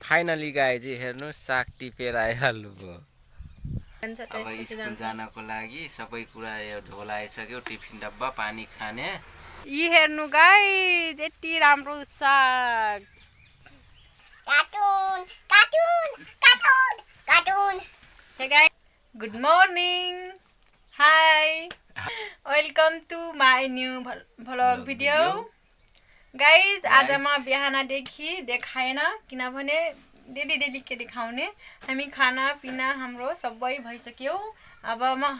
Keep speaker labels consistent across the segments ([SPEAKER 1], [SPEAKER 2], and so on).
[SPEAKER 1] Finally guys हेर्नु साग टिपेर आइहाल्नु भयो। अब स्कुल जानको लागि सबै कुरा झोला आइसक्यो, टिफिन डब्बा, पानी खाने।
[SPEAKER 2] यी हेर्नु गाइज यति राम्रो साग। Cartoon cartoon cartoon cartoon. Hey guys good morning, hi, welcome to my new vlog video. गाइज आज म बिहानदेखि देखाएन किनभने डेली के देखाउने, हामी खाना पिना हाम्रो सबै भइसक्यो। अब म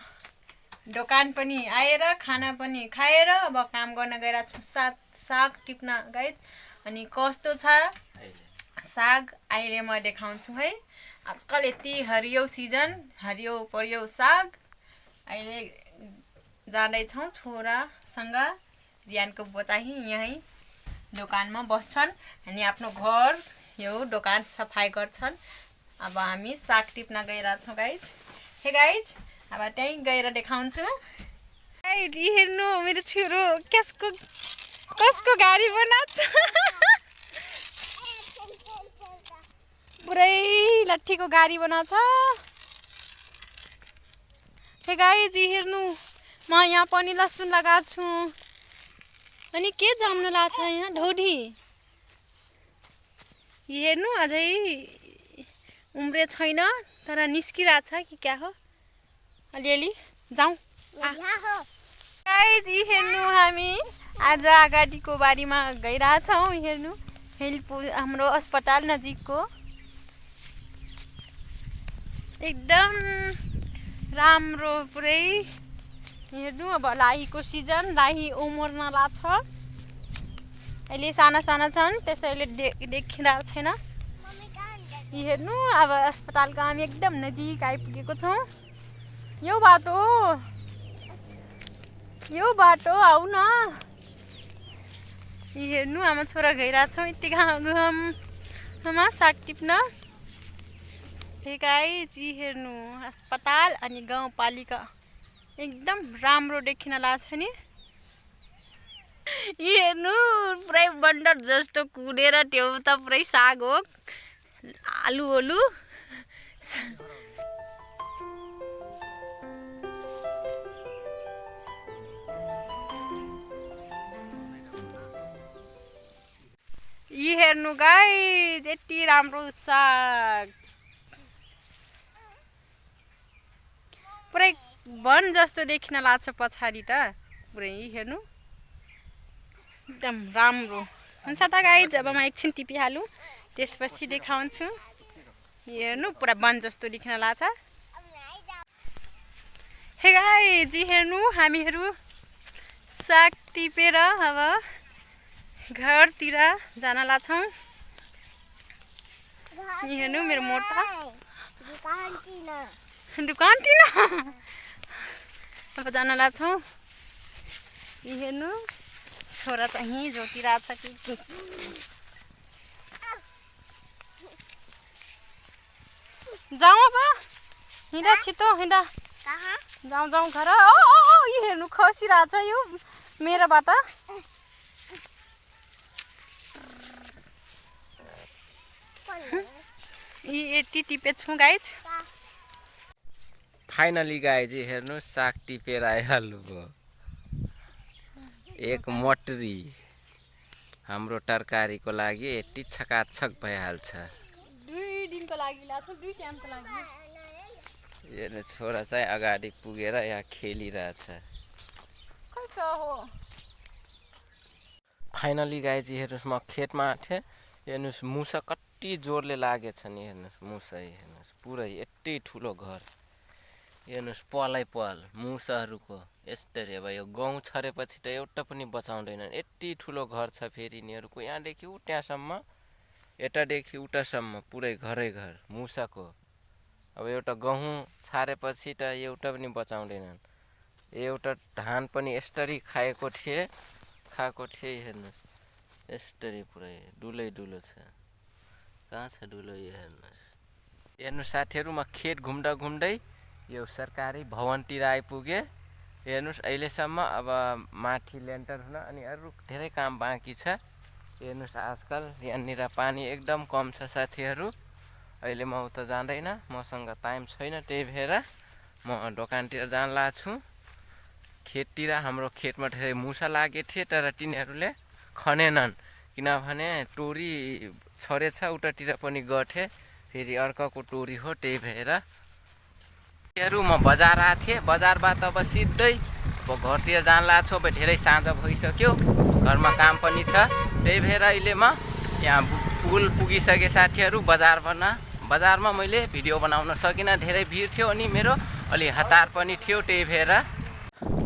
[SPEAKER 2] दोकान पनि आएर खाना पनि खाएर अब काम गर्न गइरहेको छु, साग टिप्न गाइज। अनि कस्तो छ साग अहिले म देखाउँछु है। आजकल यति हरियो सिजन, हरियो परियो साग। अहिले जाँदैछौँ छोरासँग, रियानको बचाही यहीँ दोकानमा बस्छन् अनि आफ्नो घर यो दोकान सफाई गर्छन्। अब हामी साग टिप्न गइरहेछौँ गाइज। हे गाइज अब त्यहीँ गएर देखाउँछु। गाइज हेर्नु मेरो छोरो कसको गाडी बनाएको छ। पुरै लट्ठीको गाडी बनाएको छ। हे गाइज हेर्नु म यहाँ पनि लसुन लगाएको छु। अनि के जाम्न लाग्छ यहाँ ढौडी। हेर्नु अझै उम्रे छैन तर निस्किरहेछ कि क्या हो, अलिअलि जाउँ। गाइज हेर्नु हामी आज अगाडिको बारीमा गइरहेछौँ। हेर्नु हाम्रो अस्पताल नजिकको एकदम राम्रो पुरै। हेर्नु अब लाहीको सिजन, लाही उमर्न लाग्छ। अहिले साना छन् त्यसैले देखिरहेको छैन। हेर्नु अब अस्पतालको हामी एकदम नजिक आइपुगेको छौँ। यो बाटो आऊ न। हेर्नु आमा छोरा गइरहेछौँ यति घाममा साग टिप्न। गाइज हेर्नु अस्पताल अनि गाउँपालिका एकदम राम्रो देखिन लाग्छ नि। हेर्नु पुरै बन्डर जस्तो कुदेर त्यो त पुरै साग हो, आलु। यी हेर्नु गाइज यति राम्रो साग, पुरै वन जस्तो देखिन लाग्छ पछाडि त पुरै। हेर्नु एकदम राम्रो हुन्छ त गाइज। अब म एकछिन टिपिहालौँ त्यसपछि देखाउँछु। हेर्नु पुरा वन जस्तो देखिन लाग्छ। हे गाइज हेर्नु हामीहरू साग टिपेर अब घरतिर जान लाग्छौँ। हेर्नु मेरो मोटा दुकानतिर अब जान लाग्छौँ। हेर्नु छोरा चाहिँ जोतिरहेछ कि जाउँ अब हिँड छिटो हिँड जाउँ घर। यो हेर्नु खसिरहेछ यो मेरोबाट। यति टिपेछौँ गाइज।
[SPEAKER 1] फाइनली गाइज हेर्नु साग टिपेर आइहाल्नु भयो। एक मटरी हाम्रो तरकारीको लागि यति छकाछक भइहाल्छ।
[SPEAKER 2] 2 दिनको लागि लाग्छ, 2 टाइमको लागि।
[SPEAKER 1] हेर्नु छोरा चाहिँ अगाडि पुगेर यहाँ खेलिरहेछ। फाइनली गाइज हेर्नुहोस् म खेतमा थिएँ। हेर्नुहोस् मुसा कति जोरले लागेछ नि। हेर्नुहोस् मुसा हेर्नुहोस् पुरै यति ठुलो घर। हेर्नुहोस् पल मुसाहरूको यस्तरी। अब यो गाउँ छरेपछि त एउटा पनि बचाउँदैनन्। यति ठुलो घर छ फेरि यिनीहरूको, यहाँदेखि त्यहाँसम्म, यतादेखि उतासम्म पुरै घरै घर मुसाको। अब एउटा गहुँ छारेपछि त एउटा पनि बचाउँदैनन्। एउटा धान पनि यस्तरी खाएको थिएँ। हेर्नुहोस् यस्तरी पुरै डुलो छ। कहाँ छ डुलो यो हेर्नु साथीहरू। म खेत घुम्दै यो सरकारी भवनतिर आइपुगेँ। हेर्नुहोस् अहिलेसम्म अब माथि लेन्टर हुन अनि अरू धेरै काम बाँकी छ। हेर्नुहोस् आजकल यहाँनिर पानी एकदम कम छ साथीहरू। अहिले म उता जाँदैन, मसँग टाइम छैन, त्यही भएर म दोकानतिर जान लाग्छु छु। खेततिर हाम्रो खेतमा धेरै मुसा लागेको थियो, तर तिनीहरूले खनेनन् किनभने टोरी छरेछ, उतातिर पनि गथे, फेरि अर्काको टोरी हो, त्यही भएर म बजार आएको थिएँ। बजारबाट अब सिधै अब घरतिर जान लाग्छु। अब धेरै साँझ भइसक्यो, घरमा काम पनि छ, त्यही भएर अहिले म यहाँ पुगिसकेँ साथीहरू। बजारमा मैले भिडियो बनाउन सकिनँ, धेरै भिड थियो अनि मेरो अलि हतार पनि थियो, त्यही भएर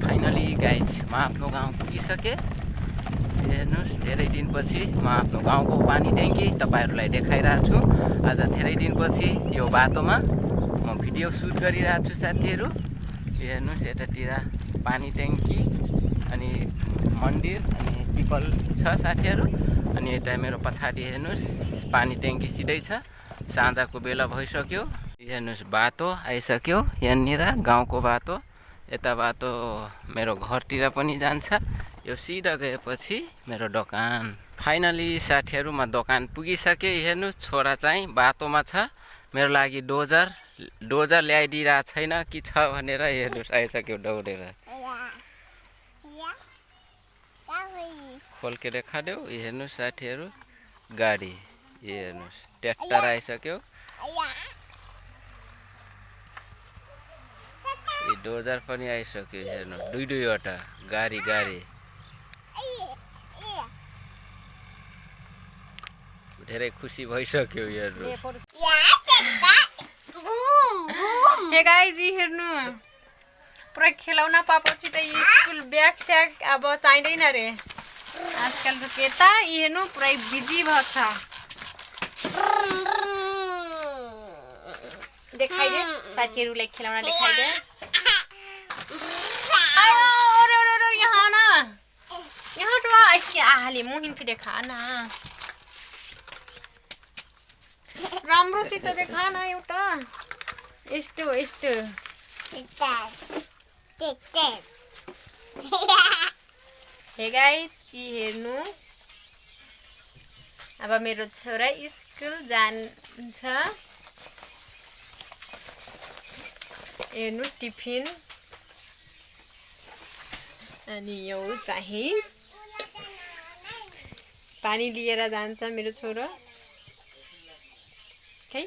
[SPEAKER 1] फाइनली गाइज म आफ्नो गाउँ पुगिसकेँ। हेर्नुहोस् धेरै दिनपछि म आफ्नो गाउँको पानी ट्याङ्की तपाईँहरूलाई देखाइरहेको छु। आज धेरै दिनपछि यो बाटोमा म भिडियो सुट गरिरहेको छु साथीहरू। हेर्नुहोस् यतातिर पानी ट्याङ्की अनि मन्दिर अनि पिपल छ साथीहरू। अनि यता मेरो पछाडि हेर्नुहोस् पानी ट्याङ्की सिधै छ। साँझको बेला भइसक्यो। हेर्नुहोस् बाटो आइसक्यो, यहाँनिर गाउँको बाटो। यता बाटो मेरो घरतिर पनि जान्छ। यो सिधा गएपछि मेरो दोकान। फाइनली साथीहरू म दोकान पुगिसकेँ। हेर्नुहोस् छोरा चाहिँ बाटोमा छ, मेरो लागि डोजर ल्याइदिइरहेको छैन कि छ भनेर। हेर्नुहोस् आइसक्यो दौडेर। खोल्के देखादेऊ। हेर्नुहोस् साथीहरू गाडी, हेर्नुहोस् ट्र्याक्टर आइसक्यो। डोजर पनि आइसक्यो। हेर्नुहोस् दुईवटा गाडी। धेरै खुसी भइसक्यो। हेर्नुहोस्
[SPEAKER 2] हे गाइज हेर्नु, पुरा खेलाउन पापछि त स्कुल ब्याग स्याग अब चाहिँदैन रे आजकल त। केटा हेर्नु पुरै बिजी भएको छ। देखाइदे साथीहरूलाई खेलाउन देखाइदे। यहाँ तो ऐसे आले मुहिन पे देखा ना, राम्रोसित देखा न एउटा। यस्तो हे गाइज हेर्नु, अब मेरो छोरा स्कुल जान्छ। हेर्नु टिफिन अनि यो चाहिँ पानी लिएर जान्छ मेरो छोरा। खै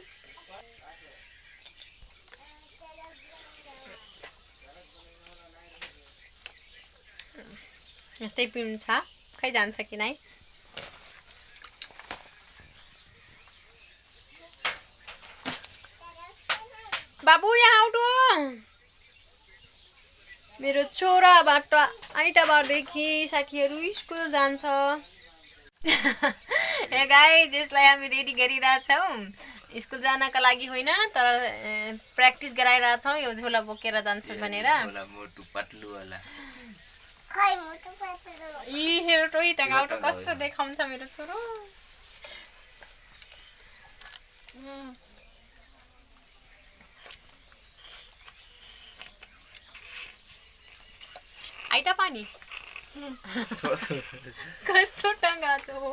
[SPEAKER 2] यस्तै पिन्छ, खै जान्छ कि नै। बाबु यहाँ आउटो। मेरो छोराबाट आइतबारदेखि साथीहरू स्कुल जान्छ। ए गाइज यसलाई हामी रेडी गरिरहेछौँ स्कुल जानका लागि होइन, तर प्र्याक्टिस गराइरहेछौँ यो झोला बोकेर जान्छ भनेर। यी हेर्टो टाउटो कस्तो देखाउँछ मेरो छोरो। आइटा पानी कस्तो टंगा छ हो।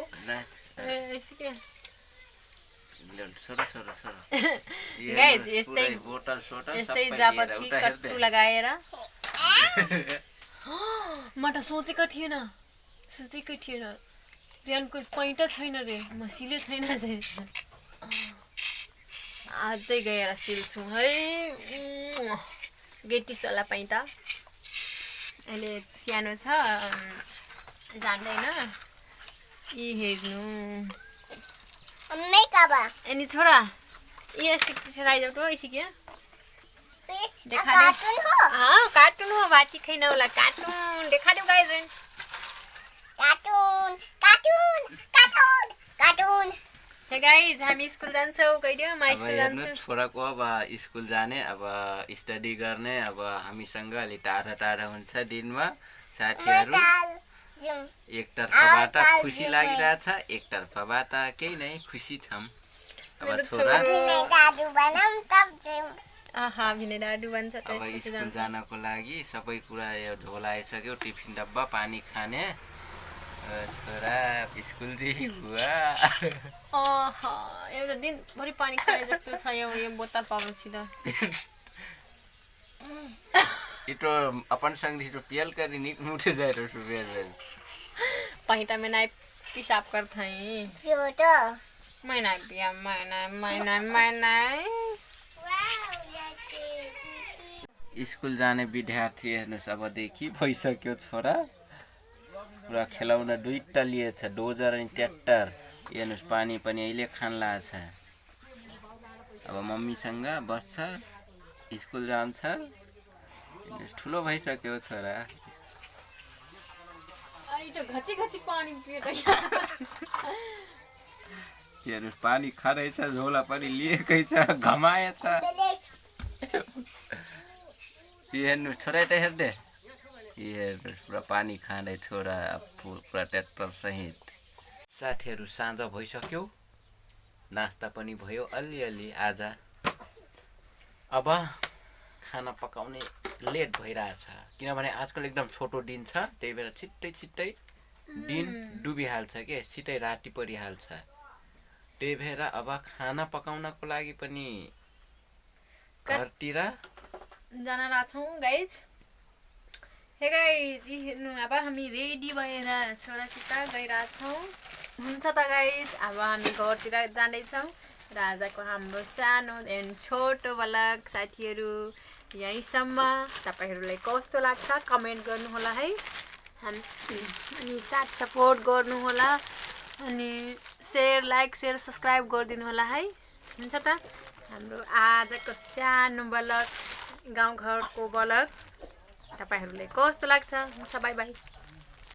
[SPEAKER 2] गाइज यस्तै जापछि कट्टु लगाएर म त सोचेकै थिएन रियानको पैँटा छैन रे, म सिले छैन चाहिँ अझै गएर सिल्छु है। गेटिसवाला पैँटा अहिले सानो छ जान्दैन। यी हेर्नु अनि छोरा ये सिक्सराइज तो इसी क्या देखा दे। हाँ कार्टून हो, बात की खाई ना वाला कार्टून देखा दो गाइस। कार्टून हे गाइस हामी स्कुल जान्छौँ, कहिदियो म स्कुल जान्छु।
[SPEAKER 1] छोराको अब स्कुल जाने, अब स्टडी गर्ने, अब हामीसँग अलि टाढा हुन्छ दिनमा साथीहरू। एकतर्फबाट खुसी लागिरहेछ, एकतर्फबाट केही नै खुसी छौँ। अब छोरा
[SPEAKER 2] भिनेडाडु बन्छ त
[SPEAKER 1] अब स्कुल जानको लागि सबै कुरा यो झोला आइसक्यो, टिफिन डब्बा, पानी खाने छोरा स्कुल देखि बुवा
[SPEAKER 2] एउटा दिनभरि पानी खाए जस्तो छ यो बोतल पाउपछि त
[SPEAKER 1] इतो अपन संग तो पियल कर निक मुठे जाए तो सुबह
[SPEAKER 2] पहिटा में नाइ पिसाब करथै यो त मैना पिया मैना
[SPEAKER 1] स्कुल जाने विद्यार्थी हेर्नुस् अब देखि भइसक्यो छोरा पुरा खेलाउन दुईटा लिएछ डोजर अनि ट्र्याक्टर हेर्नुस् पानी पनि अहिले खानला छ अब मम्मीसँग बस्छ स्कुल जान्छ ठुलो भइसक्यो छोरा
[SPEAKER 2] घची पानी
[SPEAKER 1] हेर्नुस् पानी खाँदैछ झोला पनि लिएकै छ घमाएछ हेर्नुस् छोरा त हेर्दे हेर्नुस् पुरा पानी खाँदै छोरा पुरा ट्र्याक्टर सहित साथीहरू साँझ भइसक्यो नास्ता पनि भयो अलिअलि आज अब खाना पकाउने लेट भइरहेछ किनभने आजकल एकदम छोटो दिन छ त्यही भएर छिट्टै दिन डुबिहाल्छ के छिट्टै राति परिहाल्छ त्यही भएर अब खाना पकाउनको लागि पनि घरतिर
[SPEAKER 2] जान लाग्छौँ गाइज हे गाइज हेर्नु अब हामी रेडी भएर छोरासित गइरहेछौँ हुन्छ त गाइज अब हामी घरतिर जाँदैछौँ र आजको हाम्रो सानो एन्ड छोटो ब्लग साथीहरू यहीँसम्म तपाईँहरूलाई कस्तो लाग्छ कमेन्ट गर्नुहोला है अनि साथ सपोर्ट गर्नुहोला अनि लाइक सेयर सब्सक्राइब गरिदिनु होला है हुन्छ त हाम्रो आजको सानो ब्लग गाउँघरको ब्लग तपाईँहरूलाई कस्तो लाग्छ हुन्छ बाई बाई